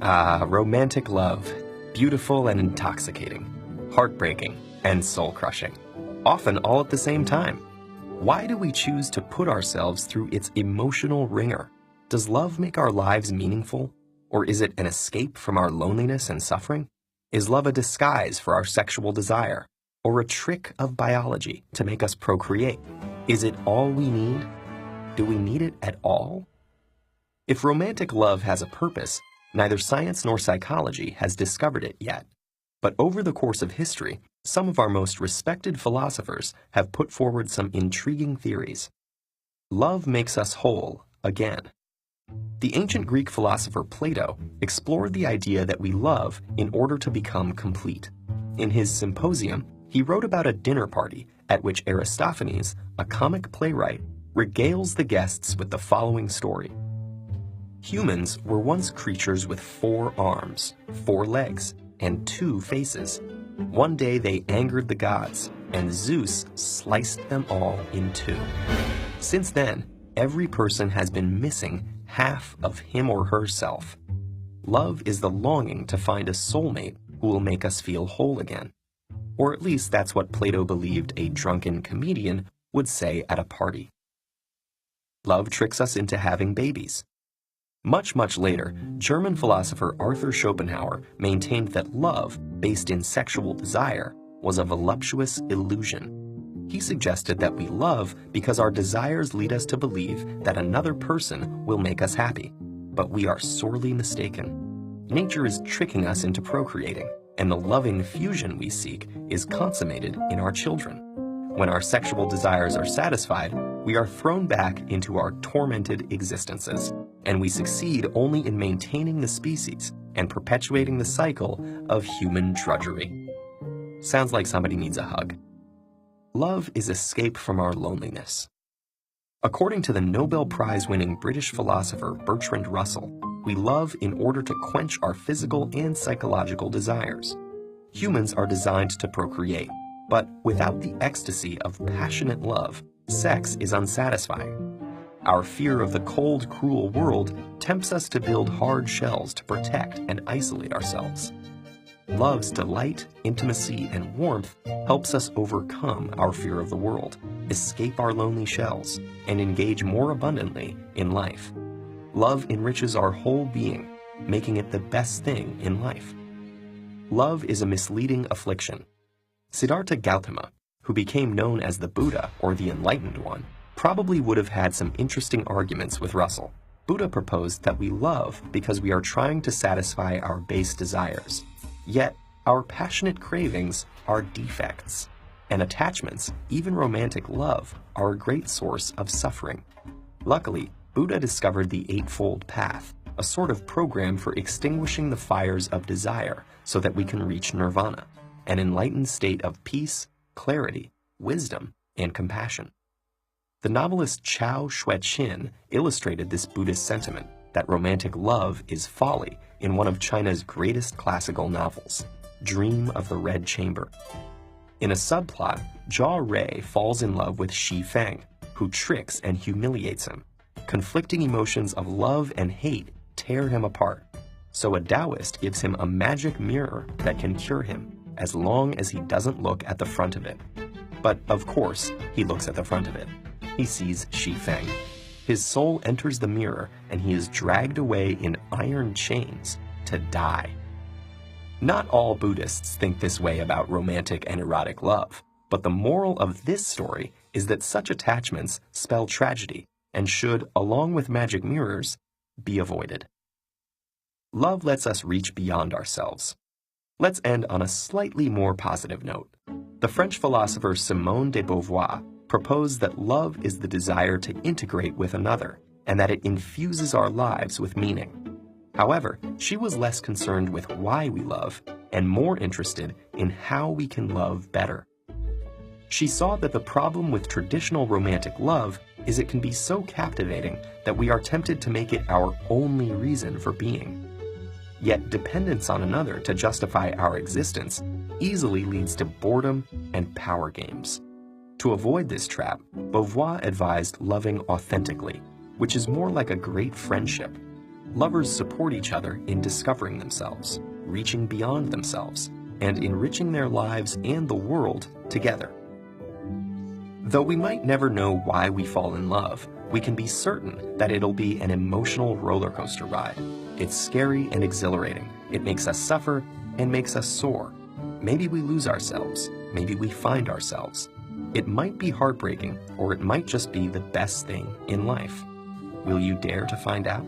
Ah, romantic love. Beautiful and intoxicating. Heartbreaking and soul-crushing. Often all at the same time. Why do we choose to put ourselves through its emotional wringer? Does love make our lives meaningful? Or is it an escape from our loneliness and suffering? Is love a disguise for our sexual desire? Or a trick of biology to make us procreate? Is it all we need? Do we need it at all? If romantic love has a purpose, neither science nor psychology has discovered it yet. But over the course of history, some of our most respected philosophers have put forward some intriguing theories. Love makes us whole again. The ancient Greek philosopher Plato explored the idea that we love in order to become complete. In his Symposium, he wrote about a dinner party at which Aristophanes, a comic playwright, regales the guests with the following story. Humans were once creatures with 4 arms, 4 legs, and 2 faces. One day they angered the gods, and Zeus sliced them all in 2. Since then, every person has been missing half of him or herself. Love is the longing to find a soulmate who will make us feel whole again. Or at least that's what Plato believed a drunken comedian would say at a party. Love tricks us into having babies. Much later, German philosopher Arthur Schopenhauer maintained that love, based in sexual desire, was a voluptuous illusion. He suggested that we love because our desires lead us to believe that another person will make us happy. But we are sorely mistaken. Nature is tricking us into procreating, and the loving fusion we seek is consummated in our children. When our sexual desires are satisfied, we are thrown back into our tormented existences, and we succeed only in maintaining the species and perpetuating the cycle of human drudgery. Sounds like somebody needs a hug. Love is escape from our loneliness. According to the Nobel Prize-winning British philosopher Bertrand Russell, we love in order to quench our physical and psychological desires. Humans are designed to procreate, but without the ecstasy of passionate love, sex is unsatisfying. Our fear of the cold, cruel world tempts us to build hard shells to protect and isolate ourselves. Love's delight, intimacy, and warmth helps us overcome our fear of the world, escape our lonely shells, and engage more abundantly in life. Love enriches our whole being, making it the best thing in life. Love is a misleading affliction. Siddhartha Gautama, who became known as the Buddha or the Enlightened One, probably would have had some interesting arguments with Russell. Buddha proposed that we love because we are trying to satisfy our base desires. Yet, our passionate cravings are defects, and attachments, even romantic love, are a great source of suffering. Luckily, Buddha discovered the Eightfold Path, a sort of program for extinguishing the fires of desire so that we can reach nirvana, an enlightened state of peace, clarity, wisdom, and compassion. The novelist Chao Xue-qin illustrated this Buddhist sentiment that romantic love is folly in one of China's greatest classical novels, Dream of the Red Chamber. In a subplot, Jia Rui falls in love with Xi Feng, who tricks and humiliates him. Conflicting emotions of love and hate tear him apart, so a Taoist gives him a magic mirror that can cure him, as long as he doesn't look at the front of it. But of course, he looks at the front of it. He sees Xi Feng. His soul enters the mirror, and he is dragged away in iron chains to die. Not all Buddhists think this way about romantic and erotic love, but the moral of this story is that such attachments spell tragedy and should, along with magic mirrors, be avoided. Love lets us reach beyond ourselves. Let's end on a slightly more positive note. The French philosopher Simone de Beauvoir proposed that love is the desire to integrate with another, and that it infuses our lives with meaning. However, she was less concerned with why we love, and more interested in how we can love better. She saw that the problem with traditional romantic love is it can be so captivating that we are tempted to make it our only reason for being. Yet dependence on another to justify our existence easily leads to boredom and power games. To avoid this trap, Beauvoir advised loving authentically, which is more like a great friendship. Lovers support each other in discovering themselves, reaching beyond themselves, and enriching their lives and the world together. Though we might never know why we fall in love, we can be certain that it'll be an emotional roller coaster ride. It's scary and exhilarating. It makes us suffer and makes us soar. Maybe we lose ourselves. Maybe we find ourselves. It might be heartbreaking, or it might just be the best thing in life. Will you dare to find out?